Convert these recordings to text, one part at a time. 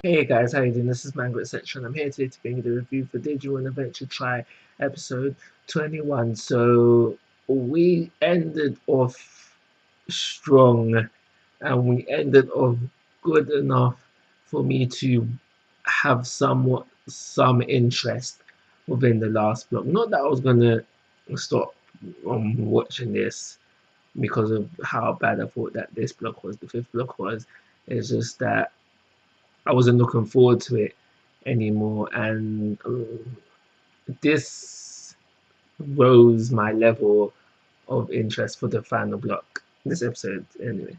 Hey guys, how you doing? This is Manga, etc. and I'm here today to bring you the review for Digimon Adventure Tri episode 21. So we ended off strong and we ended off good enough for me to have some interest within the last block. Not that I was gonna stop watching this because of how bad I thought that this block was, the fifth block was. It's just that I wasn't looking forward to it anymore, and this rose my level of interest for the final block. This episode, anyway.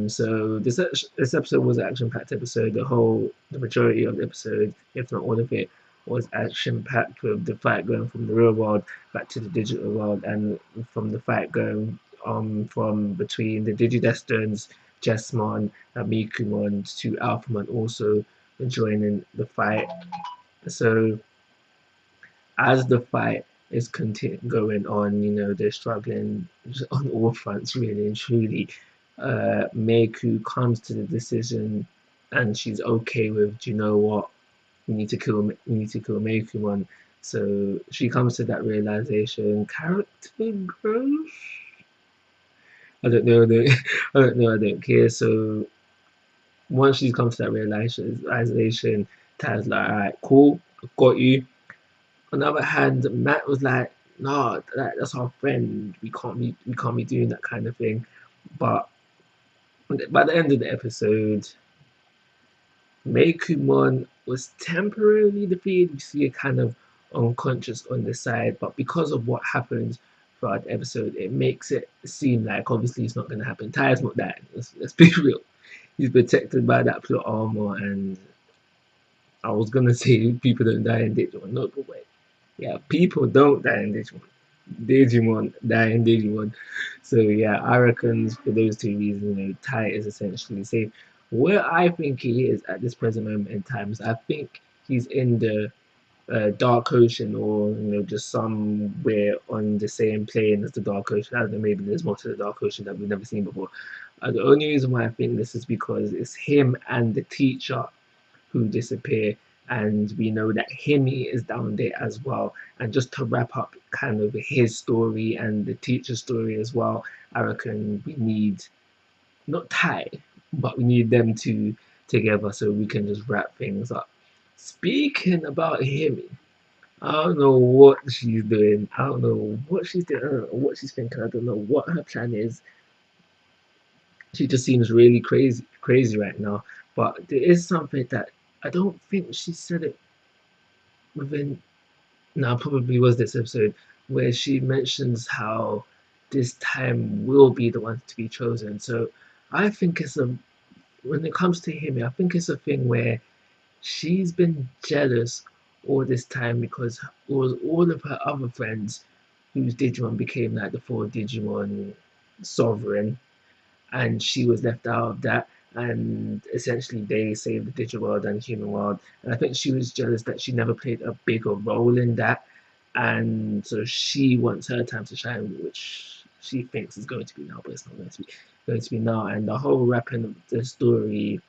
So this episode was an action-packed episode. The majority of the episode, if not all of it, was action-packed with the fight going from the real world back to the digital world, and from the fight going from between the Digidestineds, Jessmon, and Mikumon to Alphamon also joining the fight. So as the fight is going on, they're struggling on all fronts, really and truly. Meiku comes to the decision, and she's okay with, do you know what? We need to kill Meiku. So she comes to that realization. Character growth. I don't know. I don't know. I don't care. So once she's come to that realization, Taz like, all right, cool, got you. On the other hand, Matt was like, "Nah, that's our friend. We can't be doing that kind of thing." But by the end of the episode, Meikumon was temporarily defeated. You see it kind of unconscious on the side, but because of what happens throughout the episode, it makes it seem like obviously it's not going to happen. Ty's not dying. Let's be real. He's protected by that plot armor, and I was gonna say people don't die in Digimon. No, but wait. Yeah, people don't die in Digimon. Digimon die in Digimon. So yeah, I reckon for those two reasons, Tai is essentially safe. Where I think he is at this present moment in time is I think he's in the Dark Ocean, or just somewhere on the same plane as the Dark Ocean. I don't know, maybe there's more to the Dark Ocean that we've never seen before. The only reason why I think this is because it's him and the teacher who disappear, and we know that Himi is down there as well. And just to wrap up kind of his story and the teacher's story as well, I reckon we need not Tai, but we need them two together so we can just wrap things up. Speaking about Himi, I don't know what she's doing. I don't know what she's doing. I don't know what she's thinking. I don't know what her plan is. She just seems really crazy right now. But there is something that I don't think she said it within. Now, probably was this episode where she mentions how this time will be the one to be chosen. So I think when it comes to him, I think it's a thing where she's been jealous all this time because it was all of her other friends whose Digimon became like the four Digimon sovereign, and she was left out of that. And essentially, they saved the digital world and human world. And I think she was jealous that she never played a bigger role in that. And so she wants her time to shine, which she thinks is going to be now, but it's not going to be now. And the whole wrapping of the story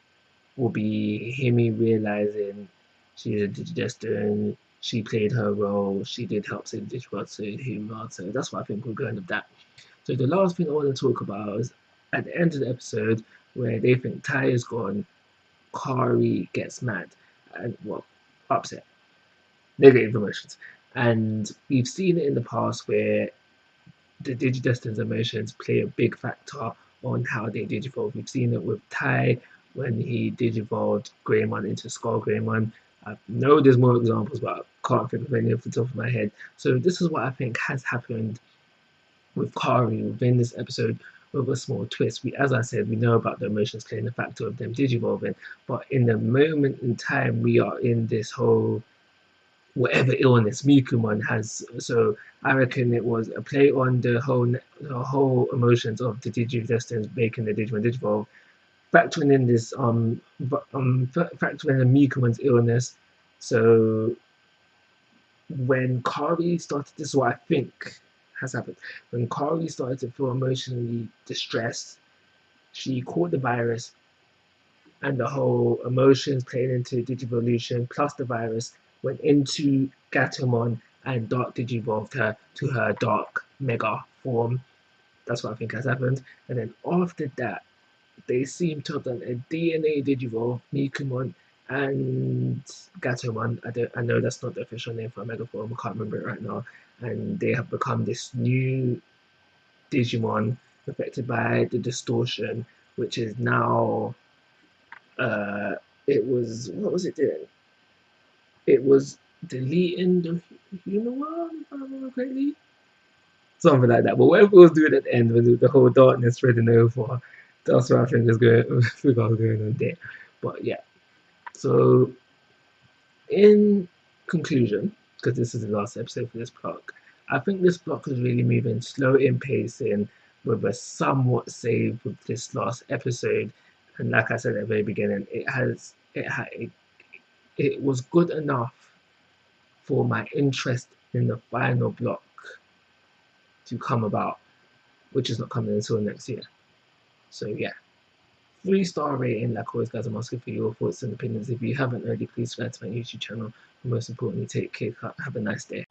will be Himi realizing she's a Digidestin. She played her role. She did help save the digital world, so human world. So that's what I think we're going with that. So the last thing I want to talk about is at the end of the episode where they think Ty is gone, Kari gets mad and upset, negative emotions. And we've seen it in the past where the Digidestin's emotions play a big factor on how they digivolve. We've seen it with Ty when he digivolved Greymon into Skull Greymon. I know there's more examples, but I can't think of any off the top of my head. So this is what I think has happened with Kari within this episode with a small twist. As I said, we know about the emotions playing the factor of them digivolving, but in the moment in time, we are in this whole whatever illness Mikumon has. So I reckon it was a play on the whole emotions of the Digidestined making the Digimon digivolve, factoring in this factoring in Mikumon's illness. So when Kari started, this is what I think has happened. When Kari started to feel emotionally distressed, she caught the virus, and the whole emotions playing into Digivolution plus the virus went into Gatomon and Dark Digivolved her to her Dark Mega form. That's what I think has happened. And then after that, they seem to have done a DNA Digivolve, Nikumon and Gatomon. I know that's not the official name for Megaform, I can't remember it right now. And they have become this new Digimon affected by the distortion, which is now it was what was it doing? It was deleting the human world, if I remember correctly. Something like that. But whatever it was doing at the end with the whole darkness spreading over, that's what I think was going on there. But yeah. So in conclusion, because this is the last episode for this block, I think this block was really moving slow in pacing with a somewhat save with this last episode. And like I said at the very beginning, it was good enough for my interest in the final block to come about, which is not coming until next year. So yeah, 3-star rating. Like always, guys, I'm asking for your thoughts and opinions. If you haven't already, please subscribe to my YouTube channel. And most importantly, take care. Have a nice day.